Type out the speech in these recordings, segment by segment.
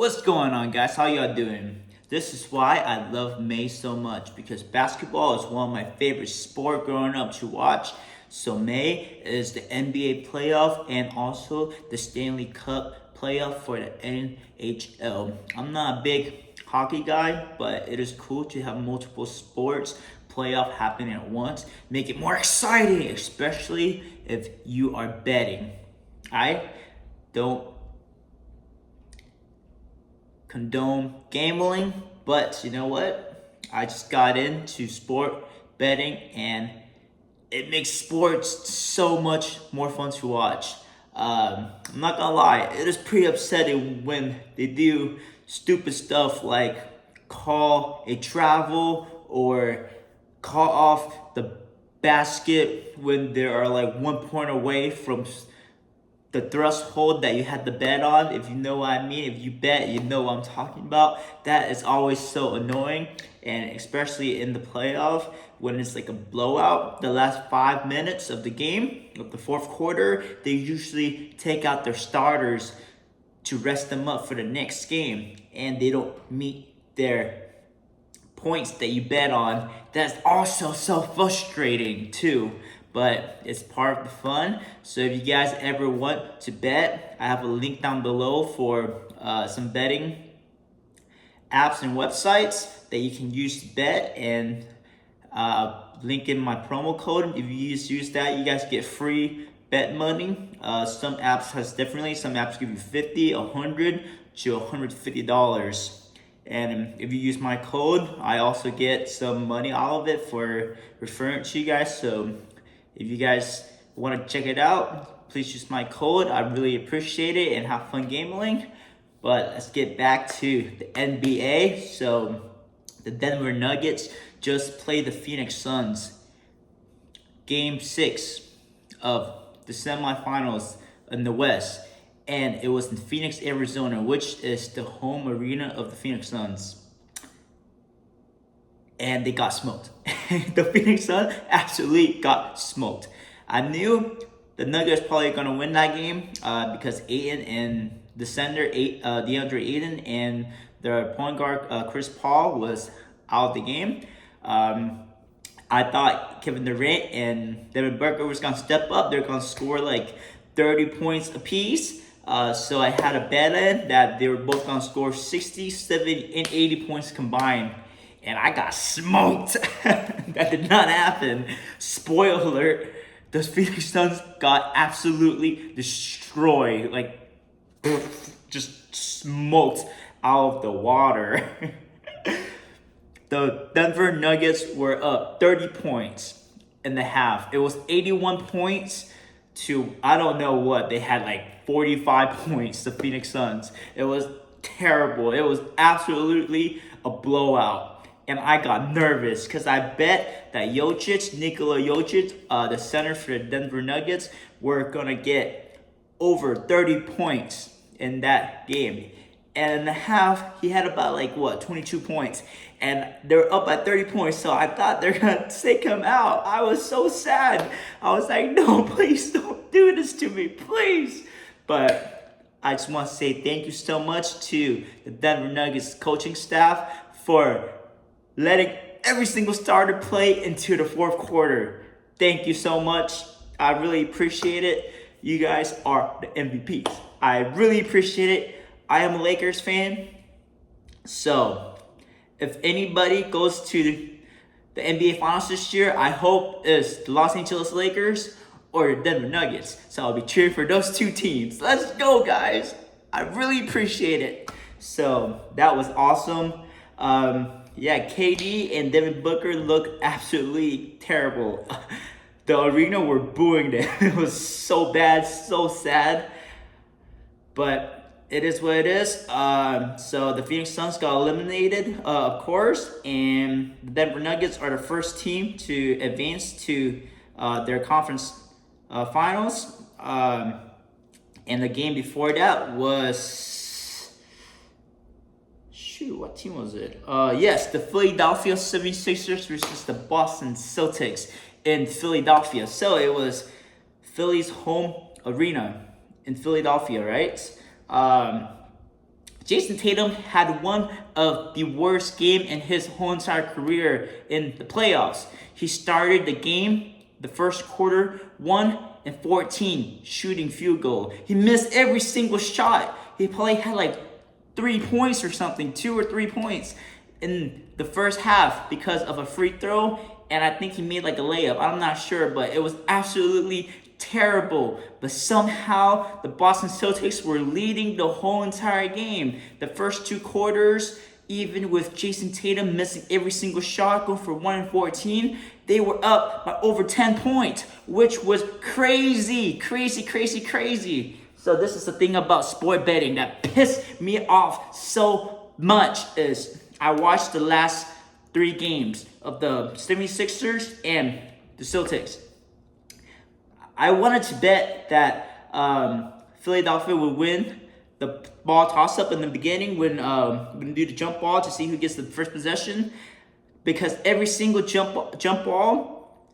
What's going on, guys? How y'all doing? This is why I love May so much, because basketball is one of my favorite sport growing up to watch. So May is the NBA playoff and also the Stanley Cup playoff for the NHL. I'm not a big hockey guy, but it is cool to have multiple sports playoff happening at once. Make it more exciting, especially if you are betting. I don't condone gambling, but you know what? I just got into sport betting and it makes sports so much more fun to watch. I'm not gonna lie, it is pretty upsetting when they do stupid stuff like call a travel or call off the basket when they are like 1 point away from the threshold that you had to bet on. If you know what I mean, if you bet, you know what I'm talking about. That is always so annoying, and especially in the playoff when it's like a blowout, the last 5 minutes of the game of the fourth quarter, they usually take out their starters to rest them up for the next game, and they don't meet their points that you bet on. That's also so frustrating too, but it's part of the fun. So if you guys ever want to bet, I have a link down below for some betting apps and websites that you can use to bet, and link in my promo code. If you use that, you guys get free bet money. Some apps has differently. Some apps give you $50, $100 to $150. And if you use my code, I also get some money out of it for referring to you guys. So if you guys want to check it out, please use my code. I really appreciate it and have fun gambling. But let's get back to the NBA. So the Denver Nuggets just played the Phoenix Suns. Game 6 of the semifinals in the West. And it was in Phoenix, Arizona, which is the home arena of the Phoenix Suns. And they got smoked. The Phoenix Suns absolutely got smoked. I knew the Nuggets probably going to win that game because Ayton and the center, DeAndre Ayton, and their point guard, Chris Paul, was out of the game. I thought Kevin Durant and Devin Booker was going to step up. They're going to score like 30 points apiece. So I had a bet in that they were both going to score 60, 70, and 80 points combined. And I got smoked. That did not happen. Spoiler alert. The Phoenix Suns got absolutely destroyed. Like, just smoked out of the water. The Denver Nuggets were up 30 points in the half. It was 81 points to, I don't know what. They had like 45 points, the Phoenix Suns. It was terrible. It was absolutely a blowout. And I got nervous because I bet that Nikola Jokic, the center for the Denver Nuggets, were going to get over 30 points in that game. And in the half, he had about 22 points. And they're up at 30 points, so I thought they're going to take him out. I was so sad. I was like, no, please don't do this to me, please. But I just want to say thank you so much to the Denver Nuggets coaching staff for letting every single starter play into the fourth quarter. Thank you so much. I really appreciate it. You guys are the MVPs. I really appreciate it. I am a Lakers fan. So if anybody goes to the NBA Finals this year, I hope it's the Los Angeles Lakers or the Denver Nuggets. So I'll be cheering for those two teams. Let's go, guys. I really appreciate it. So that was awesome. KD and Devin Booker look absolutely terrible. The arena were booing them. It was so bad, so sad. But it is what it is. So the Phoenix Suns got eliminated, of course. And the Denver Nuggets are the first team to advance to their conference finals. And the game before that was... what team was it? Yes, the Philadelphia 76ers versus the Boston Celtics in Philadelphia. So it was Philly's home arena in Philadelphia, right? Jason Tatum had one of the worst game in his whole entire career in the playoffs. He started the game, the first quarter, 1-14 shooting field goal. He missed every single shot. He probably had like 3 points or something, 2 or 3 points in the first half because of a free throw. And I think he made like a layup. I'm not sure, but it was absolutely terrible. But somehow the Boston Celtics were leading the whole entire game. The first 2 quarters, even with Jason Tatum missing every single shot, going for 1-14, they were up by over 10 points, which was crazy, crazy, crazy, crazy. So this is the thing about sport betting that pissed me off so much is I watched the last 3 games of the 76ers and the Celtics. I wanted to bet that Philadelphia would win the ball toss-up in the beginning when we're going to do the jump ball to see who gets the first possession. Because every single jump ball,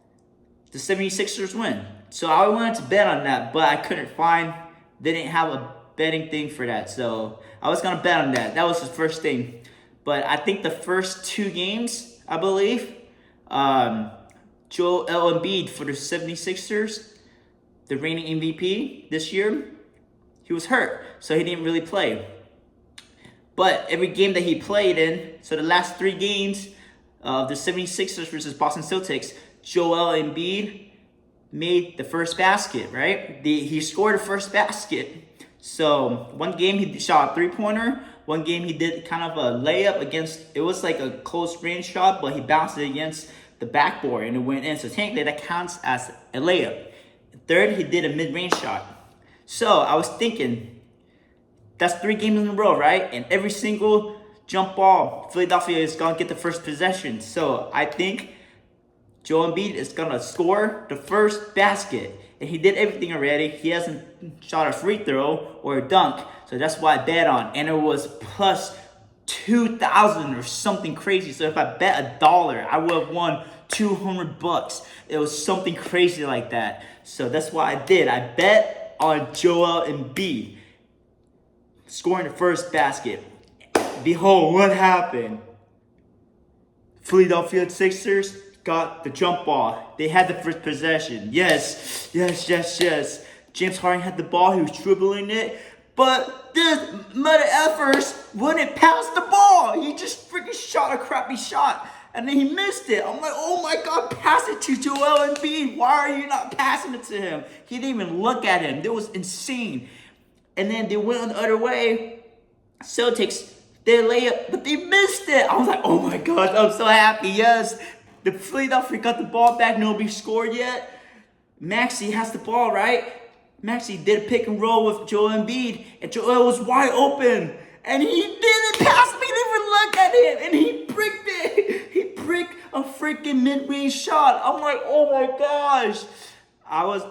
the 76ers win. So I wanted to bet on that, but I couldn't find, they didn't have a betting thing for that. So I was going to bet on that. That was the first thing. But I think the first 2 games, I believe, Joel Embiid for the 76ers, the reigning MVP this year, he was hurt, so he didn't really play. But every game that he played in, so the last 3 games of the 76ers versus Boston Celtics, Joel Embiid made the first basket, right? He scored the first basket. So one game he shot a 3-pointer. One game he did kind of a layup against, it was like a close range shot, but he bounced it against the backboard and it went in. So technically that counts as a layup. Third, he did a mid-range shot. So I was thinking, that's 3 games in a row, right? And every single jump ball, Philadelphia is going to get the first possession. So I think Joel Embiid is going to score the first basket. And he did everything already. He hasn't shot a free throw or a dunk. So that's why I bet on. And it was plus 2,000 or something crazy. So if I bet $1, I would have won $200. It was something crazy like that. So that's why I did. I bet on Joel Embiid scoring the first basket. Behold, what happened? Philadelphia Sixers got the jump ball. They had the first possession. Yes. James Harden had the ball. He was dribbling it. But this mother effers wouldn't pass the ball. He just freaking shot a crappy shot. And then he missed it. I'm like, oh my God, pass it to Joel Embiid. Why are you not passing it to him? He didn't even look at him. That was insane. And then they went on the other way. Celtics, they lay up, but they missed it. I was like, oh my God, I'm so happy. Yes. The Philadelphia got the ball back. Nobody scored yet. Maxey has the ball, right? Maxey did a pick and roll with Joel Embiid, and Joel was wide open. And he didn't pass me, didn't even look at him, and he bricked it. He bricked a freaking mid-range shot. I'm like, oh my gosh. I was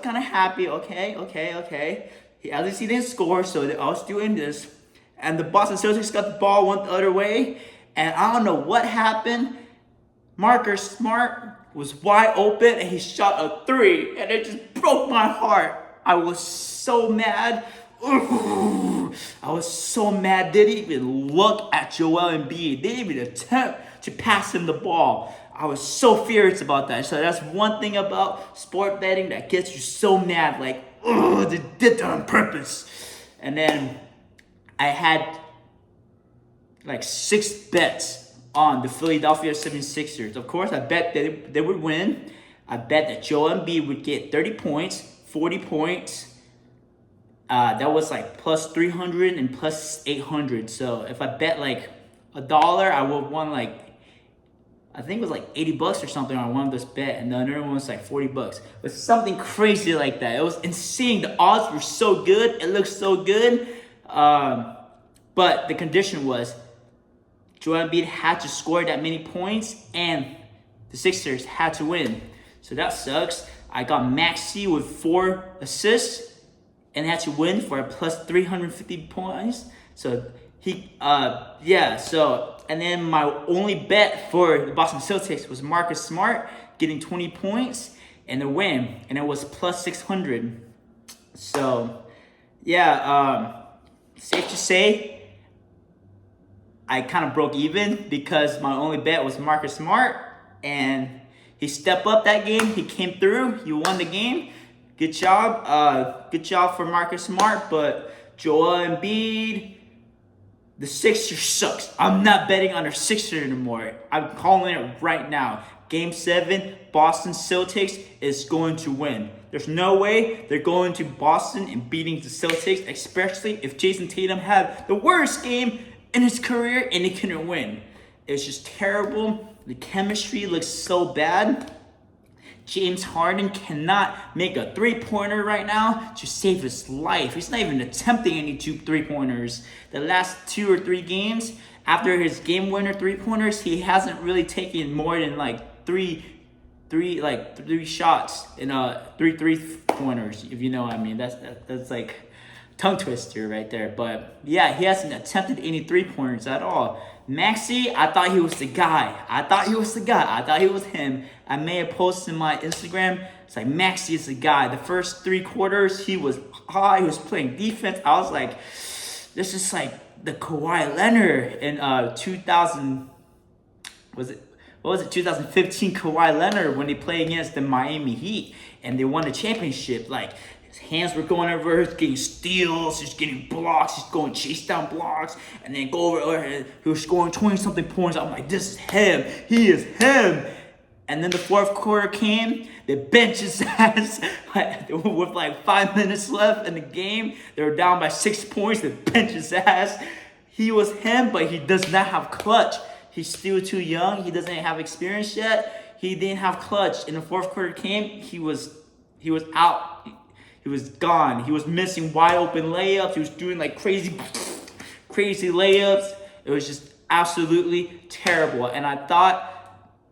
kind of happy. Okay. At least he didn't score, so I was doing this. And the Boston Celtics got the ball, went the other way, and I don't know what happened. Marcus Smart was wide open, and he shot a 3, and it just broke my heart. I was so mad. I was so mad. They didn't even look at Joel Embiid. They didn't even attempt to pass him the ball. I was so furious about that. So that's one thing about sport betting that gets you so mad. Like, they did that on purpose. And then I had like 6 bets on the Philadelphia 76ers. Of course, I bet that they would win. I bet that Joel Embiid would get 30 points, 40 points. That was like plus 300 and plus 800. So if I bet like $1, I would have won like, I think it was like $80 or something on one of those bet, and the other one was like $40. It was something crazy like that. It was insane. The odds were so good. It looked so good. But the condition was Joel Embiid had to score that many points, and the Sixers had to win. So that sucks. I got Maxey with 4 assists and had to win for a plus 350 points. So and then my only bet for the Boston Celtics was Marcus Smart getting 20 points and a win, and it was plus 600. So safe to say, I kind of broke even because my only bet was Marcus Smart, and he stepped up that game. He came through. He won the game. Good job. Good job for Marcus Smart. But Joel Embiid, the Sixers sucks. I'm not betting on the Sixers anymore. I'm calling it right now. Game 7, Boston Celtics is going to win. There's no way they're going to Boston and beating the Celtics, especially if Jason Tatum had the worst game in his career and he couldn't win. It's just terrible. The chemistry looks so bad. James Harden cannot make a three-pointer right now to save his life. He's not even attempting any 2 three-pointers. The last 2 or 3 games, after his game-winner three-pointers, he hasn't really taken more than like three shots in 3 three-pointers, if you know what I mean. That's like tongue twister right there. But yeah, he hasn't attempted any 3-pointers at all. Maxey, I thought he was the guy. I thought he was him. I made a post in my Instagram. It's like, Maxey is the guy. The first 3 quarters, he was high. He was playing defense. I was like, this is like the Kawhi Leonard in 2015 Kawhi Leonard when they played against the Miami Heat and they won the championship. Like, his hands were going everywhere, he's getting steals, he's getting blocks, he's going chase down blocks, and then go over, he was scoring 20-something points. I'm like, this is him. He is him. And then the fourth quarter came, they benched his ass with like 5 minutes left in the game. They were down by 6 points, they benched his ass. He was him, but he does not have clutch. He's still too young. He doesn't have experience yet. He didn't have clutch. In the fourth quarter came, he was out. He was gone. He was missing wide open layups. He was doing like crazy layups. It was just absolutely terrible. And I thought,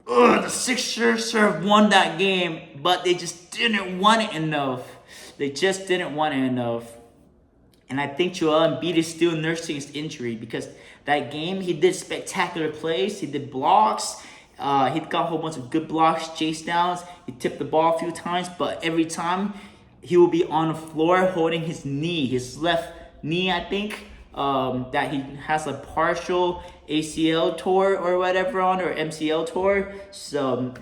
the Sixers should have won that game, but they just didn't want it enough. And I think Joel Embiid is still nursing his injury because that game, he did spectacular plays. He did blocks. He got a whole bunch of good blocks, chase downs. He tipped the ball a few times, but every time he will be on the floor holding his knee, his left knee, I think, that he has a partial ACL tour or whatever on, or MCL tour. So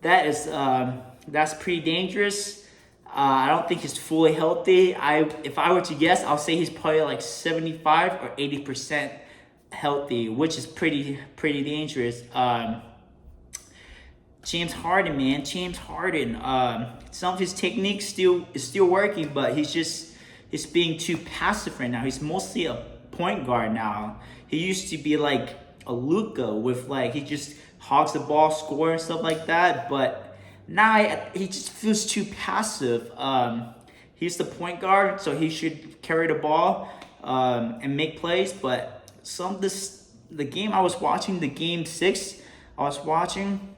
that's pretty dangerous. I don't think he's fully healthy. If I were to guess, I'll say he's probably like 75 or 80% healthy, which is pretty dangerous. James Harden, man. Some of his technique is still working, but he's being too passive right now. He's mostly a point guard now. He used to be like a Luka with like, he just hogs the ball, score and stuff like that, but now he just feels too passive. He's the point guard, so he should carry the ball and make plays, but the game I was watching, the game 6 I was watching,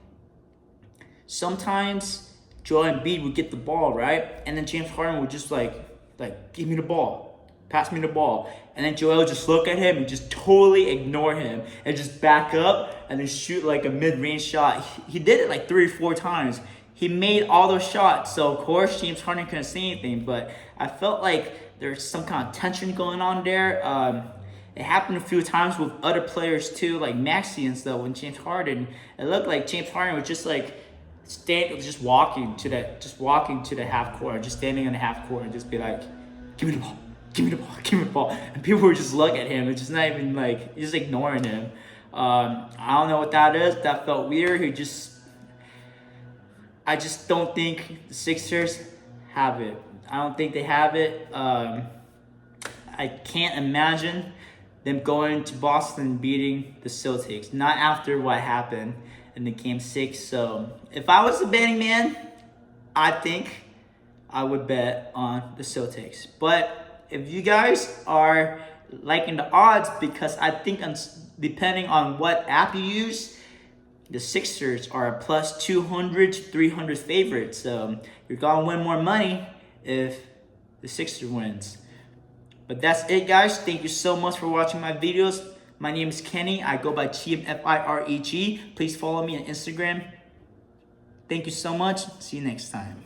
sometimes Joel Embiid would get the ball, right? And then James Harden would just like give me the ball, pass me the ball. And then Joel would just look at him and just totally ignore him and just back up and then shoot like a mid-range shot. He did it like 3 or 4 times. He made all those shots. So, of course, James Harden couldn't say anything. But I felt like there's some kind of tension going on there. It happened a few times with other players too, like Maxey and stuff. When James Harden, it looked like James Harden was just like walking to the half court, just standing on the half court and just be like, give me the ball, give me the ball, give me the ball. And people would just look at him and just not even like, just ignoring him. I don't know what that is. That felt weird. I just don't think the Sixers have it. I don't think they have it. I can't imagine them going to Boston and beating the Celtics. Not after what happened in the game 6. So if I was a betting man, I think I would bet on the Celtics. But if you guys are liking the odds, because I think depending on what app you use, the Sixers are a plus 200 to 300 favorite. So you're going to win more money if the Sixers wins. But that's it, guys. Thank you so much for watching my videos. My name is Kenny. I go by TMFIREG. Please follow me on Instagram. Thank you so much. See you next time.